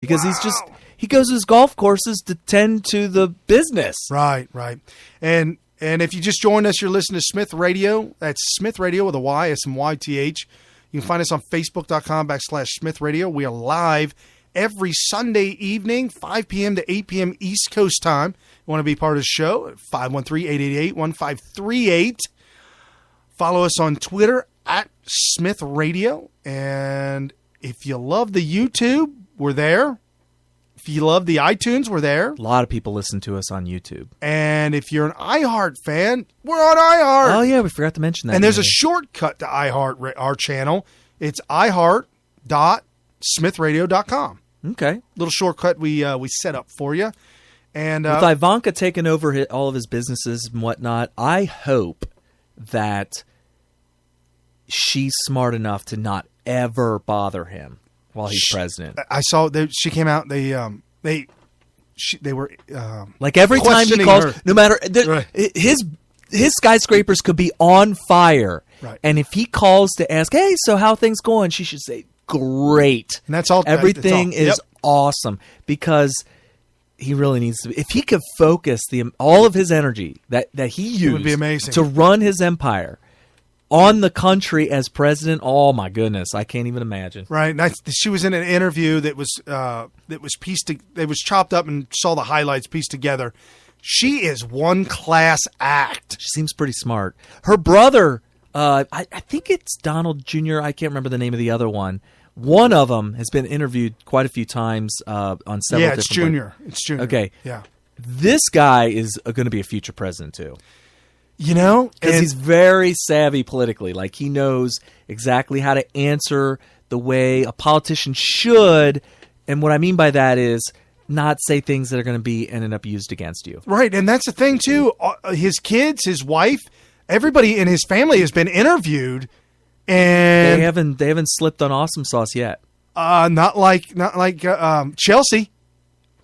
because he goes to his golf courses to tend to the business. Right. And if you just joined us, you're listening to Smith Radio. That's Smith Radio with a Y, SMYTH. You can find us on Facebook.com/Smith Radio. We are live every Sunday evening, 5 p.m. to 8 p.m. East Coast time. You want to be part of the show at 513-888-1538. Follow us on Twitter at Smith Radio. And if you love the YouTube, we're there. If you love the iTunes, we're there. A lot of people listen to us on YouTube. And if you're an iHeart fan, we're on iHeart. Oh, yeah, we forgot to mention that. And there's a shortcut to iHeart, our channel. It's iHeart.smithradio.com. Okay. Little shortcut we set up for you. And with Ivanka taking over all of his businesses and whatnot, I hope that she's smart enough to not ever bother him while he's president. I saw she came out. They were like every time he calls, her. No matter his skyscrapers could be on fire, right. And if he calls to ask, "Hey, so how things going?" she should say, "Great." And that's all. Everything is awesome because he really needs to. If he could focus all of his energy that he used, it would be amazing to run his empire on the country as president. Oh my goodness, I can't even imagine. Right, and she was in an interview that was chopped up and saw the highlights pieced together. She is one class act. She seems pretty smart. Her brother, I think it's Donald Jr. I can't remember the name of the other one. One of them has been interviewed quite a few times on several. Yeah, it's Junior. It's Junior. Okay. Yeah. This guy is going to be a future president too. You know, because he's very savvy politically. Like he knows exactly how to answer the way a politician should. And what I mean by that is not say things that are going to be ended up used against you. Right. And that's the thing too. His kids, his wife, everybody in his family has been interviewed, and they haven't slipped on awesome sauce yet. Not like Chelsea.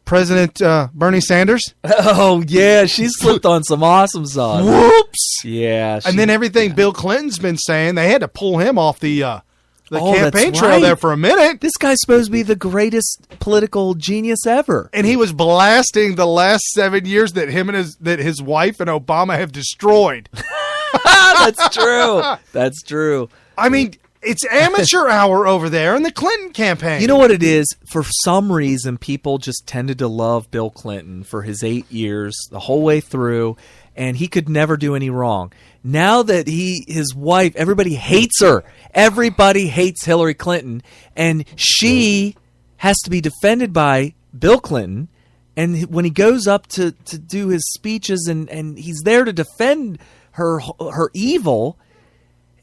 President Bernie Sanders. Oh, yeah. She slipped on some awesome sauce. Whoops. Yeah. And then everything Bill Clinton's been saying, they had to pull him off the campaign trail there for a minute. This guy's supposed to be the greatest political genius ever. And he was blasting the last 7 years that his wife and Obama have destroyed. That's true. That's true. I mean, it's amateur hour over there in the Clinton campaign. You know what it is? For some reason, people just tended to love Bill Clinton for his 8 years, the whole way through, and he could never do any wrong. Now that his wife, everybody hates her. Everybody hates Hillary Clinton, and she has to be defended by Bill Clinton. And when he goes up to do his speeches and he's there to defend her evil,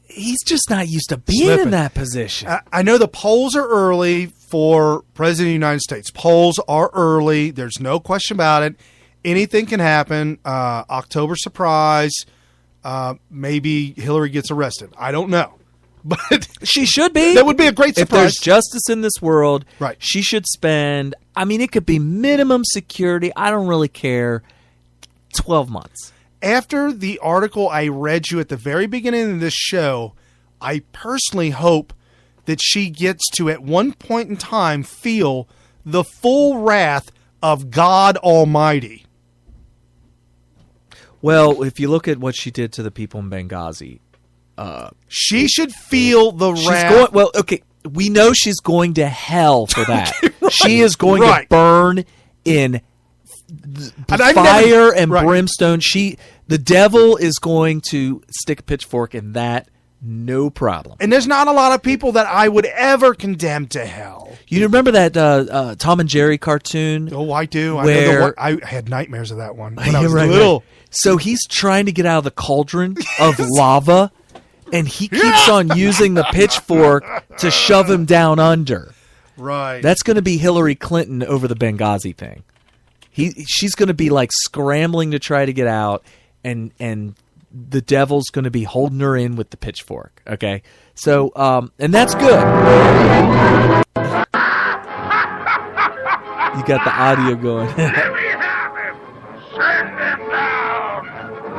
he's just not used to being in that position. I know the polls are early for President of the United States. Polls are early. There's no question about it. Anything can happen. October surprise. Maybe Hillary gets arrested. I don't know. But she should be. That would be a great surprise. If there's justice in this world, right. She should spend, it could be minimum security. I don't really care. 12 months. After the article I read you at the very beginning of this show, I personally hope that she gets to, at one point in time, feel the full wrath of God Almighty. Well, if you look at what she did to the people in Benghazi, she should feel the wrath. We know she's going to hell for that. Right. She is going to burn in fire and brimstone. The devil is going to stick a pitchfork in that, no problem. And there's not a lot of people that I would ever condemn to hell. You remember that Tom and Jerry cartoon? Oh, I do. I had nightmares of that one when I was little. Right. So he's trying to get out of the cauldron of lava, and he keeps on using the pitchfork to shove him down under. Right. That's going to be Hillary Clinton over the Benghazi thing. She's going to be like scrambling to try to get out, and the devil's going to be holding her in with the pitchfork. Okay, so and that's good. You got the audio going. Let me have him. Send him down.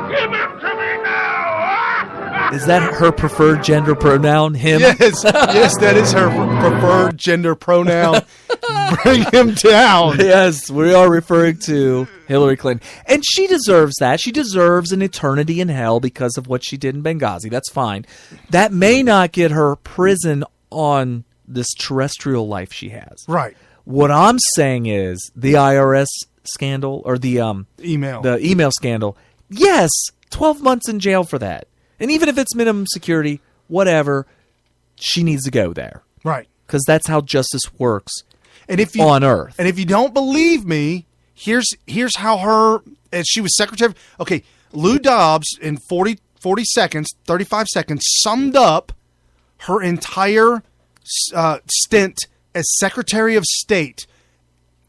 Give him to me now. Is that her preferred gender pronoun? Him? Yes, that is her preferred gender pronoun. Bring him down. Yes, we are referring to Hillary Clinton. And she deserves that. She deserves an eternity in hell because of what she did in Benghazi. That's fine. That may not get her prison on this terrestrial life she has. Right. What I'm saying is the IRS scandal or the email scandal. Yes, 12 months in jail for that. And even if it's minimum security, whatever, she needs to go there. Right. Because that's how justice works and if you, on Earth. And if you don't believe me, here's how her, as she was secretary. Okay, Lou Dobbs in 40 seconds, 35 seconds, summed up her entire stint as Secretary of State.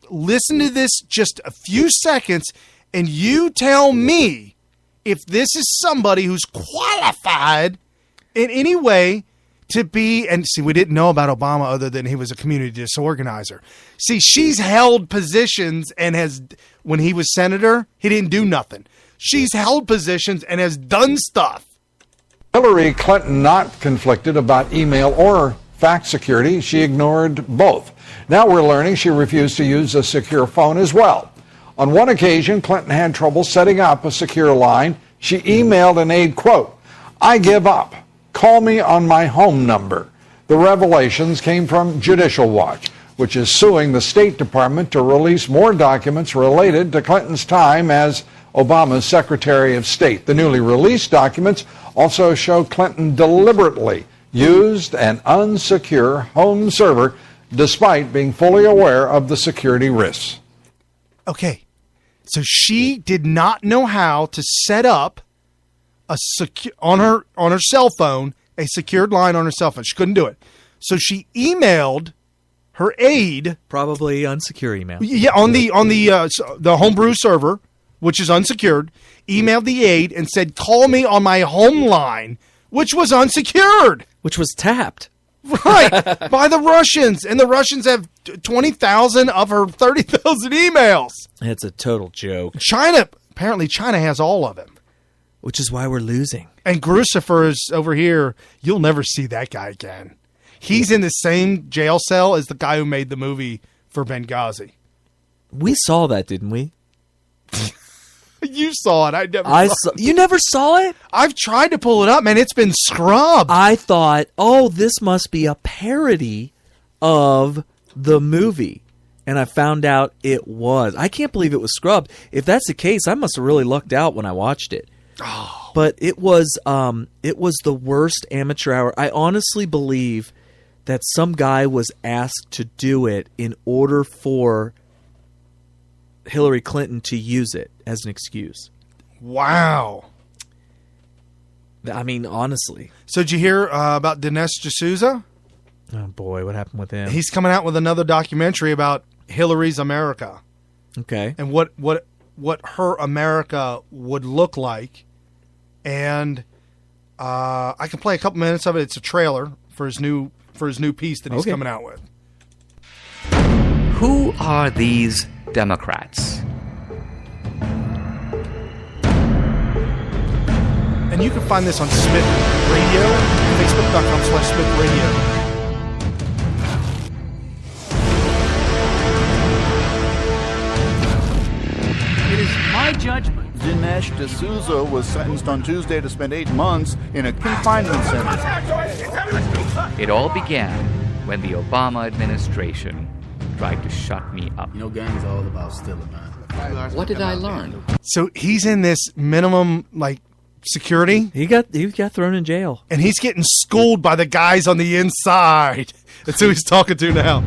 Listen to this just a few seconds, and you tell me if this is somebody who's qualified in any way to be, and see, we didn't know about Obama other than he was a community disorganizer. See, she's held positions and has, when he was senator, he didn't do nothing. She's held positions and has done stuff. Hillary Clinton not conflicted about email or fax security. She ignored both. Now we're learning she refused to use a secure phone as well. On one occasion, Clinton had trouble setting up a secure line. She emailed an aide, quote, "I give up. Call me on my home number." The revelations came from Judicial Watch, which is suing the State Department to release more documents related to Clinton's time as Obama's Secretary of State. The newly released documents also show Clinton deliberately used an unsecure home server despite being fully aware of the security risks. Okay, so she did not know how to set up on her cell phone a secured line on her cell phone. She couldn't do it. So she emailed her aide, Probably unsecure email. yeah, on the homebrew server, which is unsecured. Emailed the aide and said, "Call me on my home line," which was unsecured. Which was tapped. Right, by the Russians. And the Russians have 20,000 of her 30,000 emails. It's a total joke. Apparently China has all of them. Which is why we're losing. And Grucifer is over here. You'll never see that guy again. He's in the same jail cell as the guy who made the movie for Benghazi. We saw that, didn't we? You saw it. I saw it. You never saw it? I've tried to pull it up, man. It's been scrubbed. I thought, oh, this must be a parody of the movie. And I found out it was. I can't believe it was scrubbed. If that's the case, I must have really lucked out when I watched it. Oh. But it was the worst amateur hour. I honestly believe that some guy was asked to do it in order for Hillary Clinton to use it as an excuse. Wow. I mean, honestly. So did you hear about Dinesh D'Souza? Oh, boy. What happened with him? He's coming out with another documentary about Hillary's America. Okay. And what her America would look like. And I can play a couple minutes of it. It's a trailer for his new piece that he's coming out with. Who are these Democrats? And you can find this on Smith Radio, Facebook.com/Smith Radio. It is my judgment. Dinesh D'Souza was sentenced on Tuesday to spend 8 months in a confinement center. It all began when the Obama administration tried to shut me up. You know, gang's all about stealing, man. What did I learn? So he's in this minimum, security. He got thrown in jail. And he's getting schooled by the guys on the inside. That's who he's talking to now.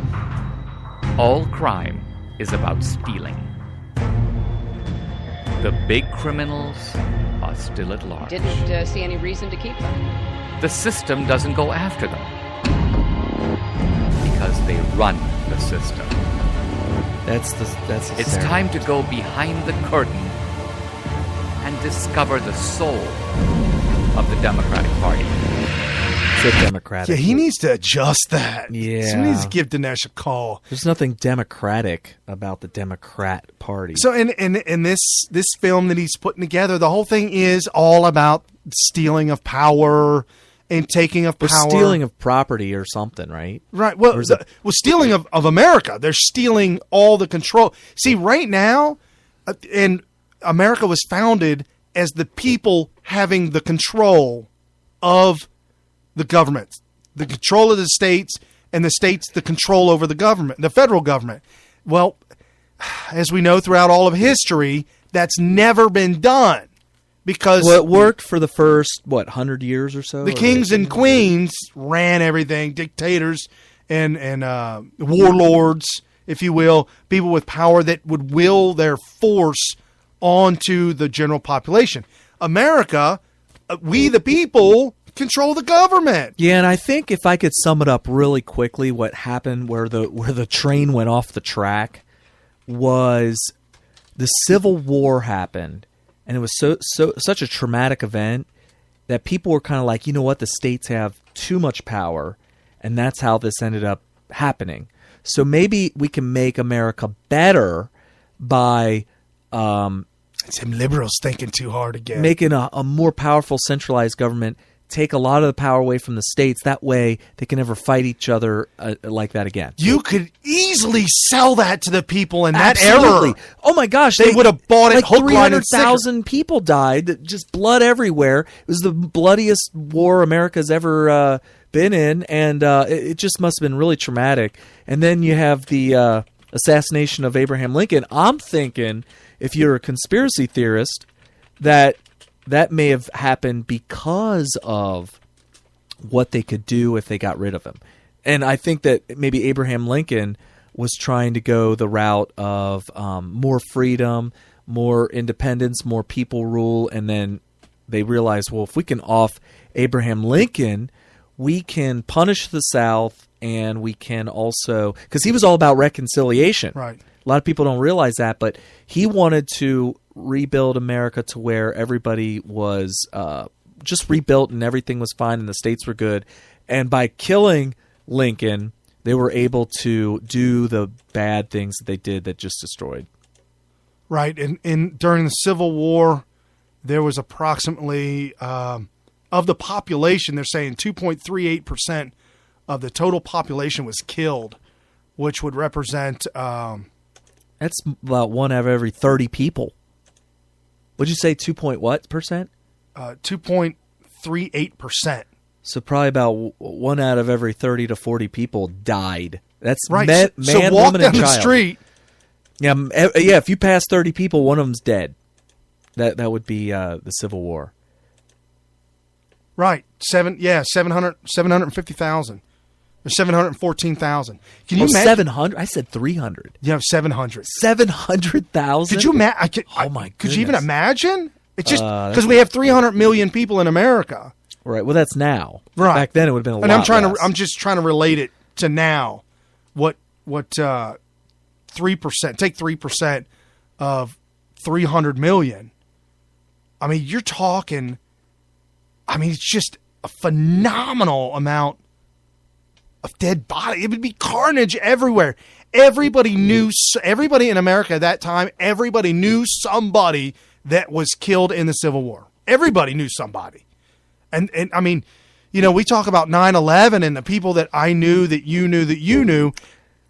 All crime is about stealing. The big criminals are still at large. Didn't see any reason to keep them. The system doesn't go after them because they run the system. It's time to go behind the curtain and discover the soul of the Democratic Party. So democratic. Yeah, he needs to adjust that. Yeah. So he needs to give Dinesh a call. There's nothing democratic about the Democrat Party. So in this film that he's putting together, the whole thing is all about stealing of power and taking of power. Or stealing of property or something, right? Right. Well, stealing of America. They're stealing all the control. See, right now, and America was founded as the people having the control of the government, the control of the states, and the states the control over the government, the federal government. Well, as we know throughout all of history, that's never been done. Because it worked for the first 100 years or so. The kings and queens ran everything, dictators and warlords, if you will, people with power that would will their force onto the general population. America, we the people control the government. Yeah, and I think if I could sum it up really quickly, what happened where the train went off the track was the Civil War happened. And it was such a traumatic event that people were kind of like, you know what, the states have too much power, and that's how this ended up happening. So maybe we can make America better by some liberals thinking too hard again. Making a more powerful centralized government, take a lot of the power away from the states. That way they can never fight each other like that again. You could easily sell that to the people in that Absolutely. era. Oh my gosh. They would have bought it hook, line, and sinker. 300,000 people died. Just blood everywhere. It was the bloodiest war America's ever been in. And it just must have been really traumatic. And then you have the assassination of Abraham Lincoln. I'm thinking, if you're a conspiracy theorist, that may have happened because of what they could do if they got rid of him. And I think that maybe Abraham Lincoln was trying to go the route of more freedom, more independence, more people rule. And then they realized, well, if we can off Abraham Lincoln, we can punish the South, and we can also – because he was all about reconciliation. Right. A lot of people don't realize that, but he wanted to rebuild America to where everybody was just rebuilt and everything was fine and the states were good. And by killing Lincoln, they were able to do the bad things that they did that just destroyed. Right. And during the Civil War, there was approximately of the population, they're saying 2.38% of the total population was killed, which would represent that's about 1 out of every 30 people. Would you say 2 point what percent? 2.38%. So probably about 1 out of every 30 to 40 people died. That's right. Man, so walk woman, down and the child. street. Yeah, yeah. If you pass 30 people, one of them's dead. That would be the Civil War. Right. 750,000. Or 714,000. Can you imagine? 700? I said 300. Yeah, 700. 700,000? Could you imagine? Oh, my goodness. Could you even imagine? It's just because we have 300 million people in America. Right. Well, that's now. Right. Back then, it would have been a lot And less. I'm just trying to relate it to now. What 3%? Take 3% of 300 million. I mean, you're talking. I mean, it's just a phenomenal amount of dead body. It would be carnage everywhere. Everybody knew. Everybody in America at that time. Everybody knew somebody that was killed in the Civil War. Everybody knew somebody. And I mean, you know, we talk about 9/11 and the people that I knew, that you knew, that you knew.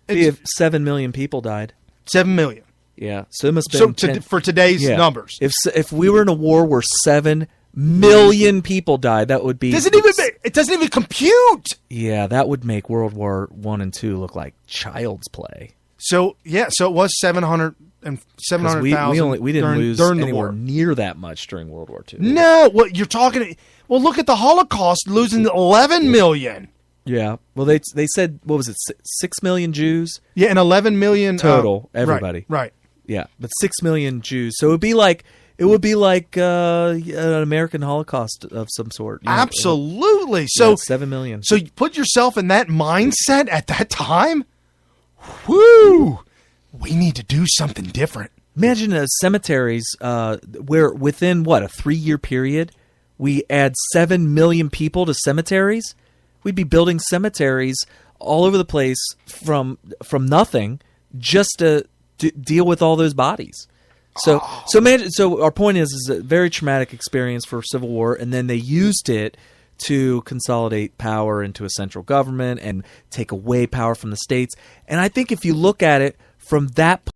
If 7 million people died. 7 million. Yeah. So it must have been for today's numbers. If we were in a war where 7 million people died, that would be. It doesn't even compute. Yeah, that would make World War I and II look like child's play. So it was 700,000. We didn't lose during the anywhere war. near that much during World War II. No, what you're talking. Well, look at the Holocaust, losing 11 million. Yeah. Well, they said, what was it, 6 million Jews? Yeah, and 11 million total. Everybody. Right. Yeah, but 6 million Jews. So it would be like an American Holocaust of some sort. You know? Absolutely. So 7 million. So you put yourself in that mindset at that time. Whoo! We need to do something different. Imagine cemeteries where within, a 3-year period, we add 7 million people to cemeteries. We'd be building cemeteries all over the place from nothing just to deal with all those bodies. So imagine. So our point is a very traumatic experience for Civil War, and then they used it to consolidate power into a central government and take away power from the states. And I think if you look at it from that